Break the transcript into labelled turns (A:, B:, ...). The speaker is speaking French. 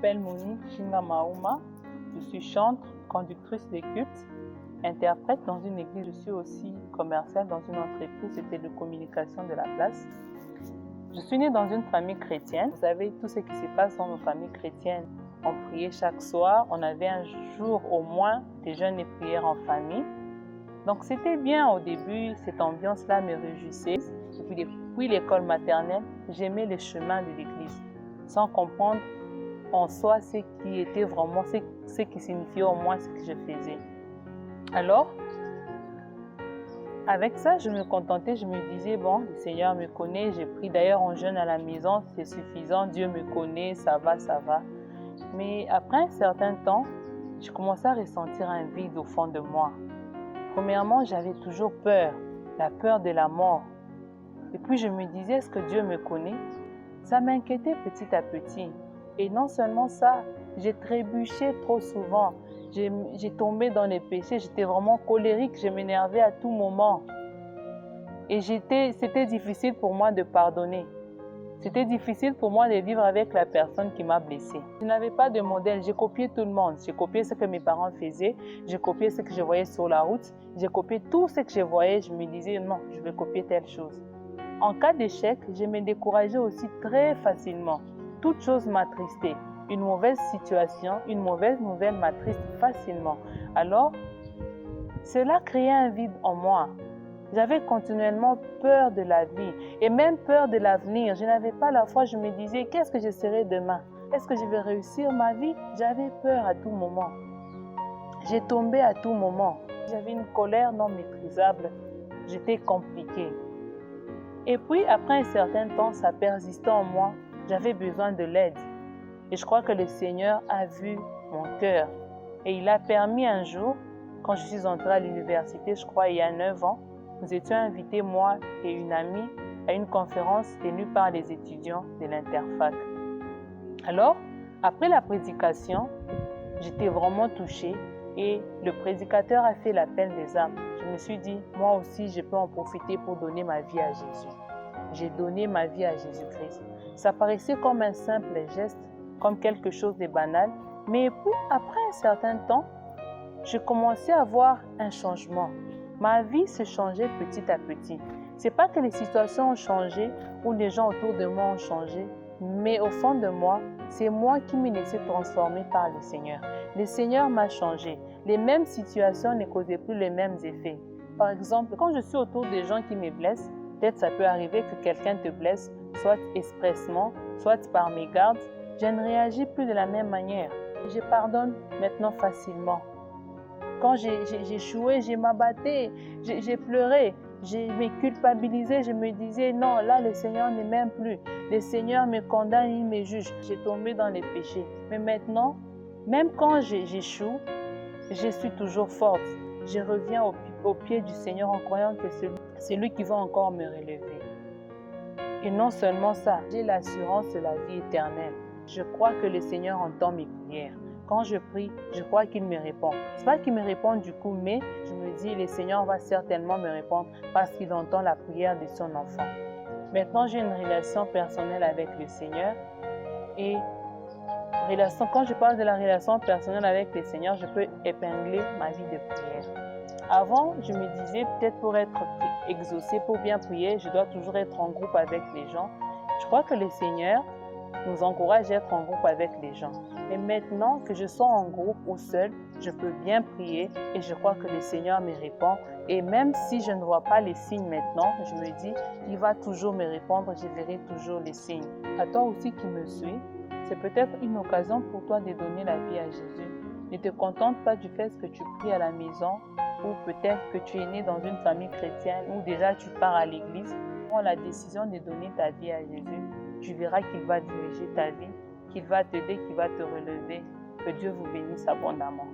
A: m'appelle Monique Chingamaouma. Je suis chantre, conductrice de culte, interprète dans une église. Je suis aussi commerciale dans une entreprise de télécommunication de la place. Je suis née dans une famille chrétienne. Vous savez, tout ce qui se passe dans nos familles chrétiennes. On priait chaque soir. On avait un jour au moins de jeûnes et prières en famille. Donc c'était bien au début, cette ambiance-là me réjouissait. Et puis depuis l'école maternelle, j'aimais le chemin de l'église, sans comprendre en soi ce qui était vraiment, ce qui signifiait au moins ce que je faisais. Alors, avec ça, je me contentais, je me disais, bon, le Seigneur me connaît, j'ai pris d'ailleurs en jeûne à la maison, c'est suffisant, Dieu me connaît, ça va, ça va. Mais après un certain temps, je commençais à ressentir un vide au fond de moi. Premièrement, j'avais toujours peur, la peur de la mort. Et puis je me disais, est-ce que Dieu me connaît? Ça m'inquiétait petit à petit. Et non seulement ça, j'ai trébuché trop souvent. J'ai tombé dans les péchés, j'étais vraiment colérique, je m'énervais à tout moment. Et c'était difficile pour moi de pardonner. C'était difficile pour moi de vivre avec la personne qui m'a blessée. Je n'avais pas de modèle, j'ai copié tout le monde. J'ai copié ce que mes parents faisaient, j'ai copié ce que je voyais sur la route, j'ai copié tout ce que je voyais, je me disais non, je vais copier telle chose. En cas d'échec, je me décourageais aussi très facilement. Toute chose m'attristait. Une mauvaise situation, une mauvaise nouvelle m'attriste facilement. Alors, cela créait un vide en moi. J'avais continuellement peur de la vie et même peur de l'avenir. Je n'avais pas la foi. Je me disais, qu'est-ce que je serai demain? Est-ce que je vais réussir ma vie? J'avais peur à tout moment. J'ai tombé à tout moment. J'avais une colère non maîtrisable. J'étais compliquée. Et puis, après un certain temps, ça persistait en moi. J'avais besoin de l'aide. Et je crois que le Seigneur a vu mon cœur. Et il a permis un jour, quand je suis entrée à l'université, je crois il y a 9 ans, nous étions invités, moi et une amie, à une conférence tenue par les étudiants de l'Interfac. Alors, après la prédication, j'étais vraiment touchée et le prédicateur a fait l'appel des âmes. Je me suis dit, moi aussi, je peux en profiter pour donner ma vie à Jésus. J'ai donné ma vie à Jésus-Christ. Ça paraissait comme un simple geste, comme quelque chose de banal, mais puis après un certain temps, je commençais à voir un changement. Ma vie se changeait petit à petit. C'est pas que les situations ont changé ou les gens autour de moi ont changé, mais au fond de moi, c'est moi qui me laissais transformer par le Seigneur. Le Seigneur m'a changé. Les mêmes situations ne causaient plus les mêmes effets. Par exemple, quand je suis autour des gens qui me blessent, peut-être ça peut arriver que quelqu'un te blesse, soit expressement, soit par mégarde, je ne réagis plus de la même manière. Je pardonne maintenant facilement. Quand j'ai échoué, je m'abattais, j'ai pleuré, je me culpabilisais, je me disais non, là le Seigneur ne m'aime plus. Le Seigneur me condamne, il me juge. J'ai tombé dans les péchés. Mais maintenant, même quand j'échoue, je suis toujours forte. Je reviens au pied du Seigneur en croyant que c'est lui qui va encore me relever. Et non seulement ça, j'ai l'assurance de la vie éternelle. Je crois que le Seigneur entend mes prières. Quand je prie, je crois qu'il me répond. Ce n'est pas qu'il me répond du coup, mais je me dis, le Seigneur va certainement me répondre parce qu'il entend la prière de son enfant. Maintenant, j'ai une relation personnelle avec le Seigneur. Et quand je parle de la relation personnelle avec le Seigneur, je peux épingler ma vie de prière. Avant, je me disais, peut-être pour être exaucé, pour bien prier, je dois toujours être en groupe avec les gens. Je crois que le Seigneur nous encourage à être en groupe avec les gens. Et maintenant que je sois en groupe ou seul, je peux bien prier et je crois que le Seigneur me répond. Et même si je ne vois pas les signes maintenant, je me dis qu'il va toujours me répondre, je verrai toujours les signes. À toi aussi qui me suis, c'est peut-être une occasion pour toi de donner la vie à Jésus. Ne te contente pas du fait que tu pries à la maison ou peut-être que tu es né dans une famille chrétienne ou déjà tu pars à l'église. Prends la décision de donner ta vie à Jésus. Tu verras qu'il va diriger ta vie, qu'il va t'aider, qu'il va te relever. Que Dieu vous bénisse abondamment.